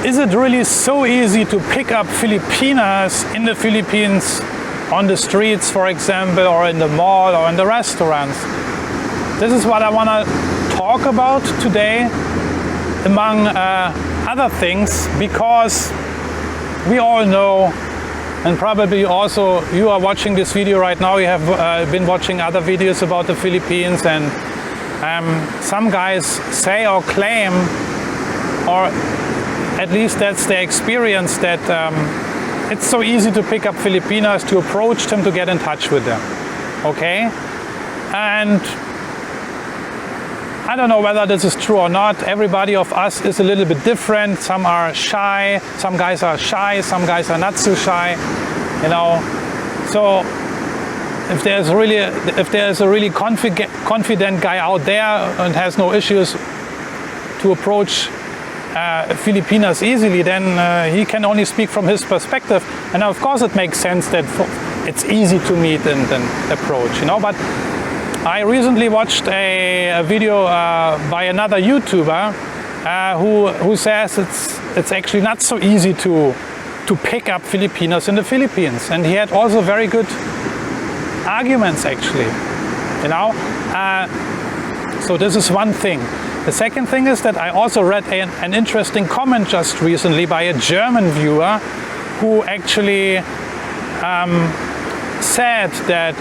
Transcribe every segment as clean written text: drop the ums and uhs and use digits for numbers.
is it really so easy to pick up Filipinas in the Philippines on the streets, for example, or in the mall or in the restaurants? This is what I want to talk about today, among other things, because we all know, and probably also you are watching this video right now, you have been watching other videos about the Philippines, and some guys say or claim, or at least that's their experience, that it's so easy to pick up Filipinas, to approach them, to get in touch with them. Okay? And I don't know whether this is true or not. Everybody of us is a little bit different. Some are shy, some guys are shy, some guys are not so shy, you know. So if there's a really confident guy out there and has no issues to approach Filipinas easily, then he can only speak from his perspective. And of course it makes sense that it's easy to meet and approach, you know. But I recently watched a video by another YouTuber who says it's actually not so easy to pick up Filipinas in the Philippines, and he had also very good arguments, actually, you know. So this is one thing. The second thing is that I also read an interesting comment just recently by a German viewer who actually said that,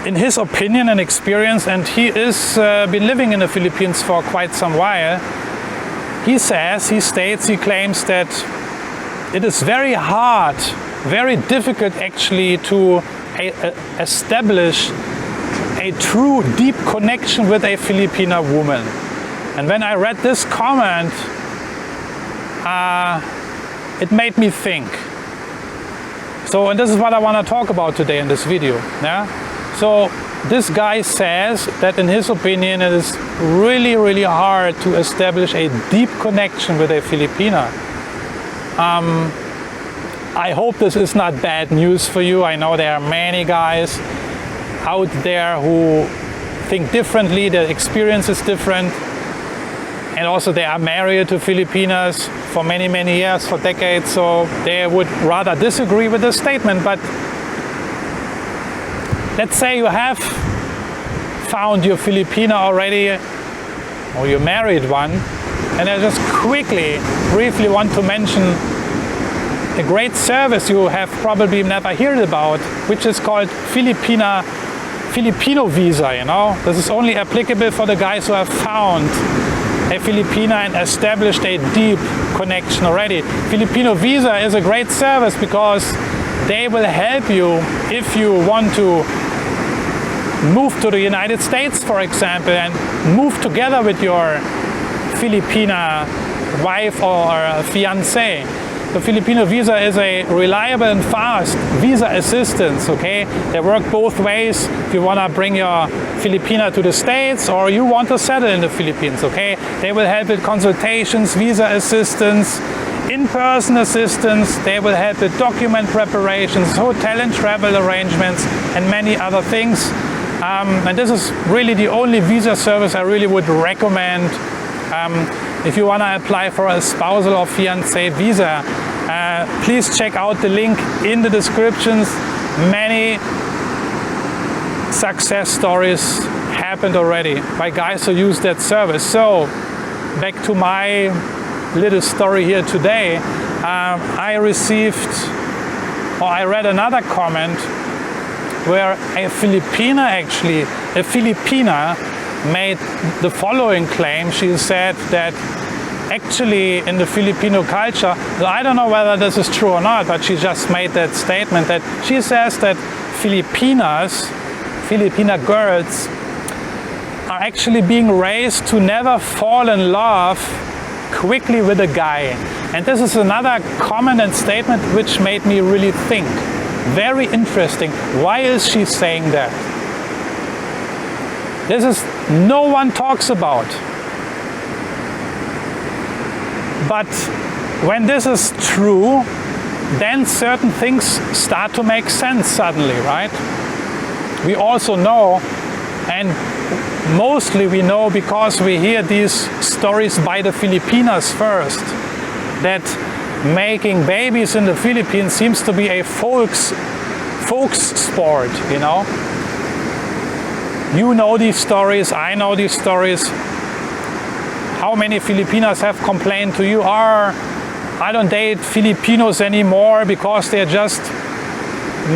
in his opinion and experience, and he is been living in the Philippines for quite some while, he claims that it is very hard, very difficult actually to establish a true deep connection with a Filipina woman. And when I read this comment, it made me think. So, and this is what I want to talk about today in this video. Yeah? So this guy says that in his opinion it is really, really hard to establish a deep connection with a Filipina. I hope this is not bad news for you. I know there are many guys out there who think differently, their experience is different, and also they are married to Filipinas for many, many years, for decades, so they would rather disagree with this statement. But let's say you have found your Filipina already, or you married one, and I just briefly want to mention a great service you have probably never heard about, which is called Filipino visa, you know. This is only applicable for the guys who have found a Filipina and established a deep connection already. Filipino visa is a great service because they will help you if you want to move to the United States, for example, and move together with your Filipina wife or fiancé. The Filipino visa is a reliable and fast visa assistance, okay? They work both ways. If you want to bring your Filipina to the States or you want to settle in the Philippines, okay? They will help with consultations, visa assistance, in-person assistance. They will help with document preparations, hotel and travel arrangements, and many other things. And this is really the only visa service I really would recommend if you want to apply for a spousal or fiancé visa. Please check out the link in the descriptions. Many success stories happened already by guys who use that service. So back to my little story here today. I read another comment where a Filipina made the following claim. She said that actually in the Filipino culture, I don't know whether this is true or not, but she just made that statement, that she says that Filipina girls are actually being raised to never fall in love quickly with a guy. And this is another comment and statement which made me really think. Very interesting. Why is she saying that? This is no one talks about. But when this is true, then certain things start to make sense suddenly, right? We also know, and mostly we know because we hear these stories by the Filipinas first, that making babies in the Philippines seems to be a folks sport, you know. You know these stories, I know these stories. How many Filipinas have complained to you, I don't date Filipinos anymore because they just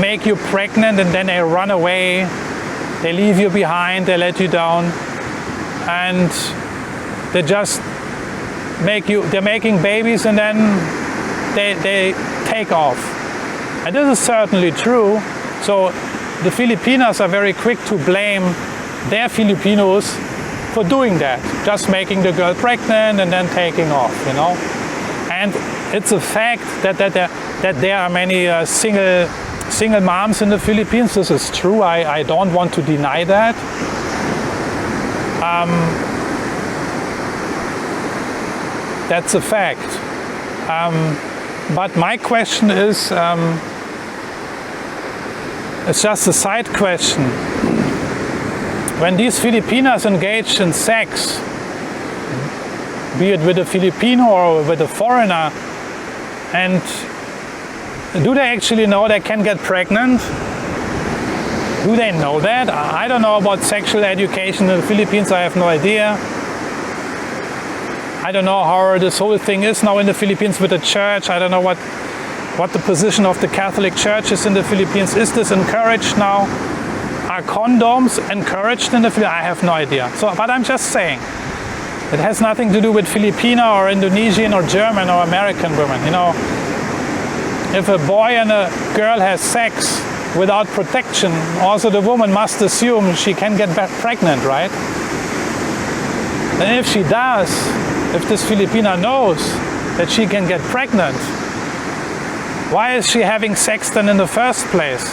make you pregnant and then they run away, they leave you behind, they let you down, and they just they're making babies and then they take off. And this is certainly true. So the Filipinas are very quick to blame their Filipinos for doing that, just making the girl pregnant and then taking off, you know. And it's a fact that there are many single moms in the Philippines. This is true. I don't want to deny that. That's a fact. But my question is, it's just a side question. When these Filipinas engage in sex, be it with a Filipino or with a foreigner, and do they actually know they can get pregnant? Do they know that? I don't know about sexual education in the Philippines. I have no idea. I don't know how this whole thing is now in the Philippines with the church. I don't know what the position of the Catholic Church is in the Philippines. Is this encouraged now? Are condoms encouraged in the Philippines? I have no idea. So, but I'm just saying, it has nothing to do with Filipino or Indonesian or German or American women. You know, if a boy and a girl has sex without protection, also the woman must assume she can get pregnant, right? And if she does, if this Filipina knows that she can get pregnant, why is she having sex then in the first place?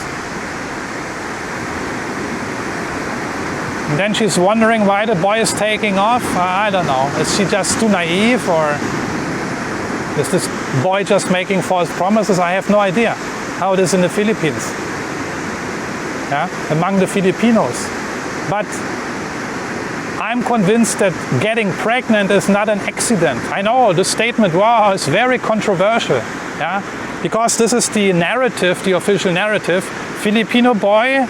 And then she's wondering why the boy is taking off. I don't know. Is she just too naive, or is this boy just making false promises? I have no idea how it is in the Philippines, among the Filipinos. But I'm convinced that getting pregnant is not an accident. I know the statement, wow, is very controversial, because this is the narrative, the official narrative. Filipino boy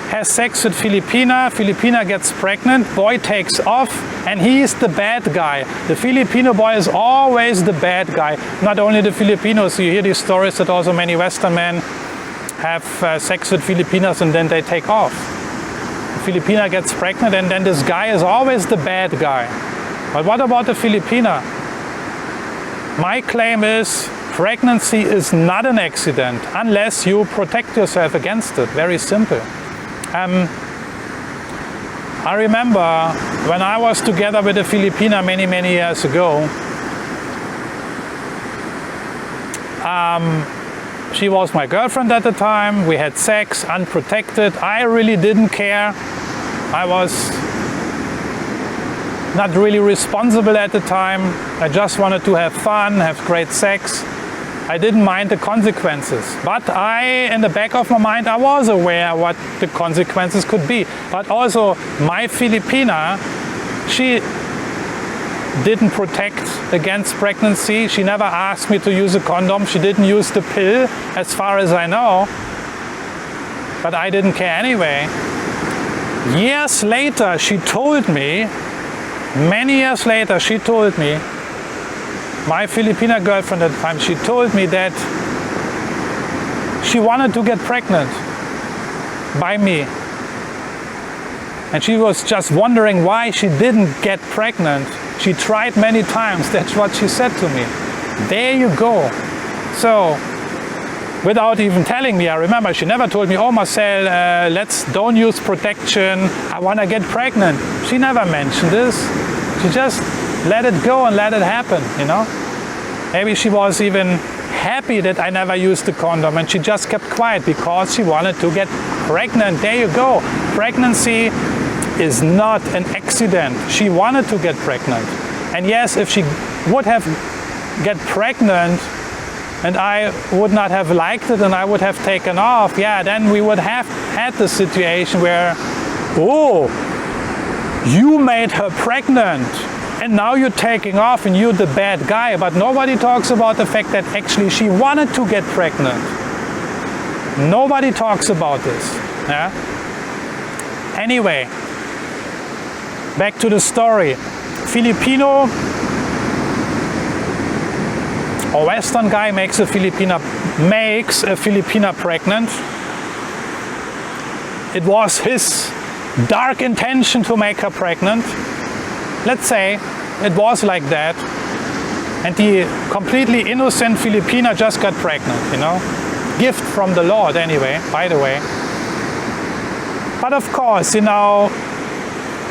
has sex with Filipina, Filipina gets pregnant, boy takes off, and he is the bad guy. The Filipino boy is always the bad guy. Not only the Filipinos, you hear these stories that also many Western men have sex with Filipinas and then they take off. Filipina gets pregnant and then this guy is always the bad guy. But what about the Filipina? My claim is pregnancy is not an accident unless you protect yourself against it. Very simple. I remember when I was together with a Filipina many years ago, she was my girlfriend at the time. We had sex, unprotected. I really didn't care. I was not really responsible at the time. I just wanted to have fun, have great sex. I didn't mind the consequences. But in the back of my mind, I was aware what the consequences could be. But also, my Filipina, she didn't protect against pregnancy. She never asked me to use a condom. She didn't use the pill, as far as I know. But I didn't care anyway. Years later, she told me, many years later, she told me, my Filipina girlfriend at the time, she told me that she wanted to get pregnant by me. And she was just wondering why she didn't get pregnant. She tried many times. That's what she said to me. There you go. So, without even telling me, I remember she never told me, oh Marcel, don't use protection. I want to get pregnant. She never mentioned this. She just let it go and let it happen, you know. Maybe she was even happy that I never used the condom and she just kept quiet because she wanted to get pregnant. There you go. Pregnancy is not an accident. She wanted to get pregnant. And yes, if she would have get pregnant and I would not have liked it and I would have taken off, then we would have had the situation where, oh, you made her pregnant and now you're taking off and you're the bad guy. But nobody talks about the fact that actually she wanted to get pregnant. Nobody talks about this. Yeah? Anyway, back to the story. Filipino or Western guy makes a Filipina pregnant. It was his dark intention to make her pregnant. Let's say it was like that. And the completely innocent Filipina just got pregnant, you know. Gift from the Lord anyway, by the way. But of course, you know,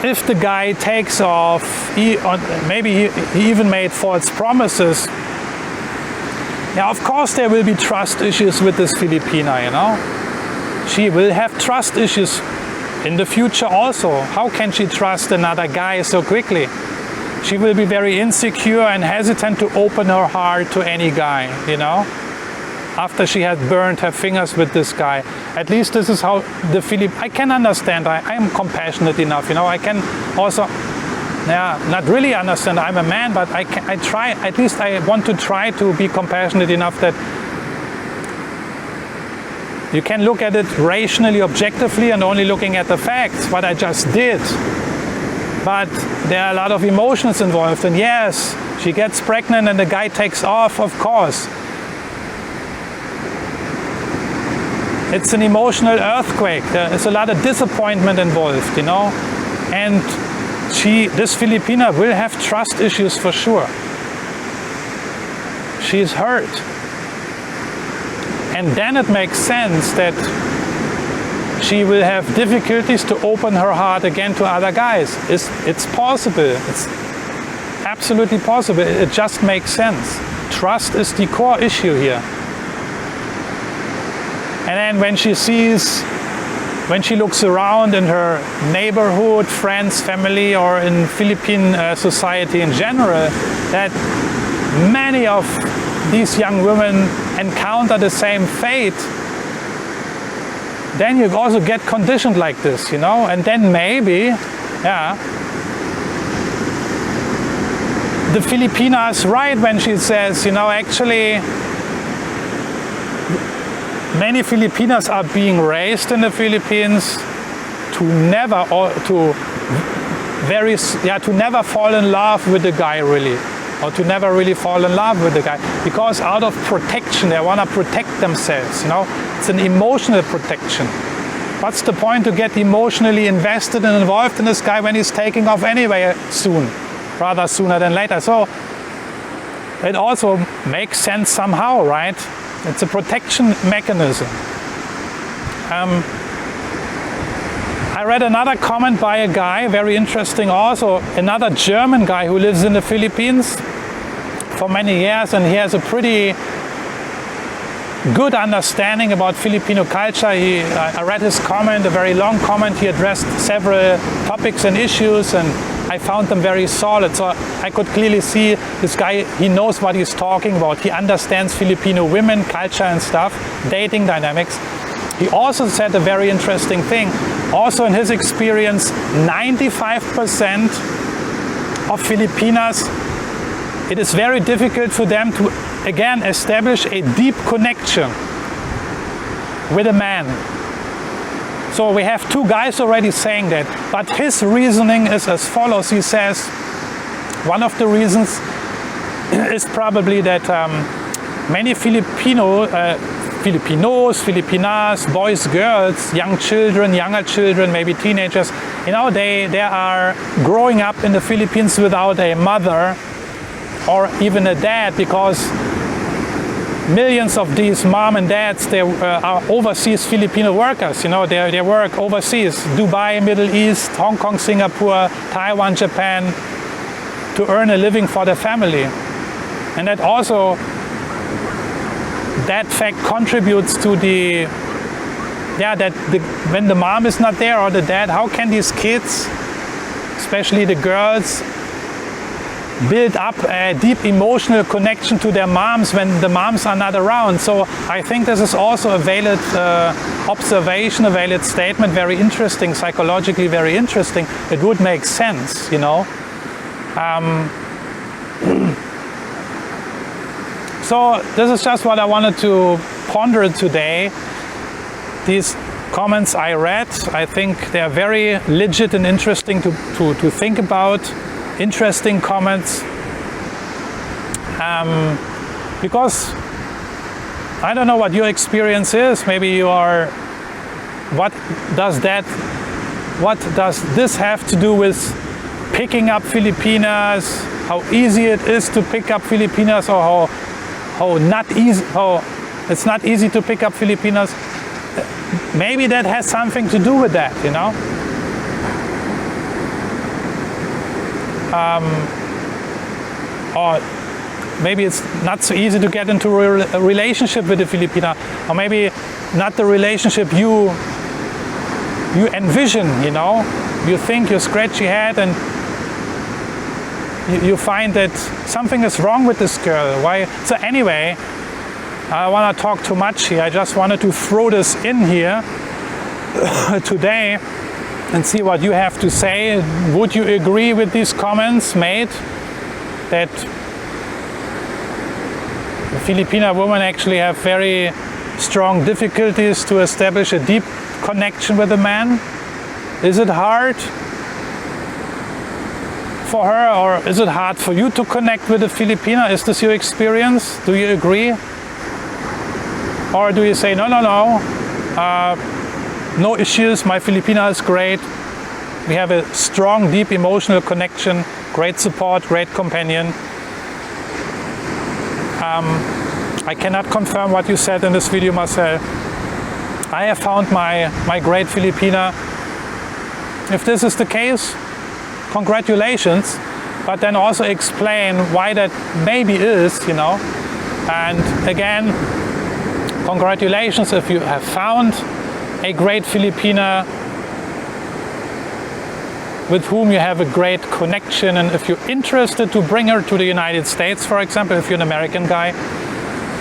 if the guy takes off, maybe he even made false promises. Now, of course, there will be trust issues with this Filipina, you know. She will have trust issues in the future also. How can she trust another guy so quickly? She will be very insecure and hesitant to open her heart to any guy, you know, after she has burned her fingers with this guy. At least this is how the I can understand. I am compassionate enough, you know. I can also, not really understand. I'm a man, but I try. At least I want to try to be compassionate enough that you can look at it rationally, objectively, and only looking at the facts, what I just did. But there are a lot of emotions involved, and yes, she gets pregnant and the guy takes off, of course. It's an emotional earthquake. There's a lot of disappointment involved, you know. And this Filipina will have trust issues for sure. She's hurt. And then it makes sense that she will have difficulties to open her heart again to other guys. It's possible. It's absolutely possible. It just makes sense. Trust is the core issue here. And then when she looks around in her neighborhood, friends, family, or in Philippine society in general, that many of these young women encounter the same fate, then you also get conditioned like this, you know, and then maybe, the Filipina is right when she says, you know, actually, many Filipinas are being raised in the Philippines to never fall in love with the guy really, or to never really fall in love with the guy, because out of protection, they want to protect themselves, you know. It's an emotional protection. What's the point to get emotionally invested and involved in this guy when he's taking off anyway soon, rather sooner than later? So it also makes sense somehow, right? It's a protection mechanism. I read another comment by a guy, very interesting also, another German guy who lives in the Philippines for many years, and he has a pretty good understanding about Filipino culture. I read his comment, a very long comment. He addressed several topics and issues, and I found them very solid. So I could clearly see this guy, he knows what he's talking about. He understands Filipino women, culture and stuff, dating dynamics. He also said a very interesting thing. Also in his experience, 95% of Filipinas, it is very difficult for them to, again, establish a deep connection with a man. So we have two guys already saying that. But his reasoning is as follows. He says, one of the reasons is probably that many Filipinos, Filipinas, boys, girls, young children, younger children, maybe teenagers, you know, they are growing up in the Philippines without a mother or even a dad, because millions of these mom and dads, they are overseas Filipino workers. You know, they work overseas, Dubai, Middle East, Hong Kong, Singapore, Taiwan, Japan, to earn a living for their family. And that also, that fact contributes to when the mom is not there or the dad, how can these kids, especially the girls, build up a deep emotional connection to their moms when the moms are not around. So I think this is also a valid observation, a valid statement, very interesting, psychologically very interesting. It would make sense, you know. So this is just what I wanted to ponder today. These comments I read, I think they are very legit and interesting to think about. Interesting comments. Because I don't know what your experience is. Maybe you are, what does this have to do with picking up Filipinas? How easy it is to pick up Filipinas, or how it's not easy to pick up Filipinas? Maybe that has something to do with that, you know. Or maybe it's not so easy to get into a relationship with a Filipina, or maybe not the relationship you envision, you know. You think, you scratch your head and you find that something is wrong with this girl. Why? So anyway, I don't want to talk too much here. I just wanted to throw this in here today and see what you have to say. Would you agree with these comments made that Filipina women actually have very strong difficulties to establish a deep connection with a man? Is it hard for her, or is it hard for you to connect with a Filipina? Is this your experience? Do you agree? Or do you say, no, no issues, my Filipina is great, we have a strong, deep emotional connection, great support, great companion. I cannot confirm what you said in this video, Marcel. I have found my great Filipina. If this is the case, congratulations, but then also explain why that maybe is, you know. And again, congratulations if you have found a great Filipina with whom you have a great connection, and if you're interested to bring her to the United States, for example, if you're an American guy,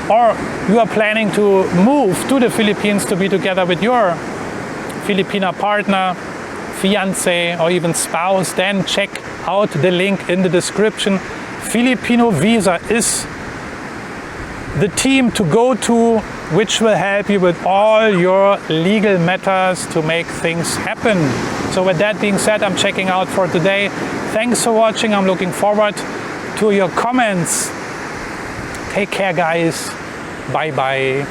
or you are planning to move to the Philippines to be together with your Filipina partner, fiance, or even spouse, then check out the link in the description. Filipino Visa is the team to go to, which will help you with all your legal matters to make things happen. So with that being said, I'm checking out for today. Thanks for watching. I'm looking forward to your comments. Take care, guys. Bye bye.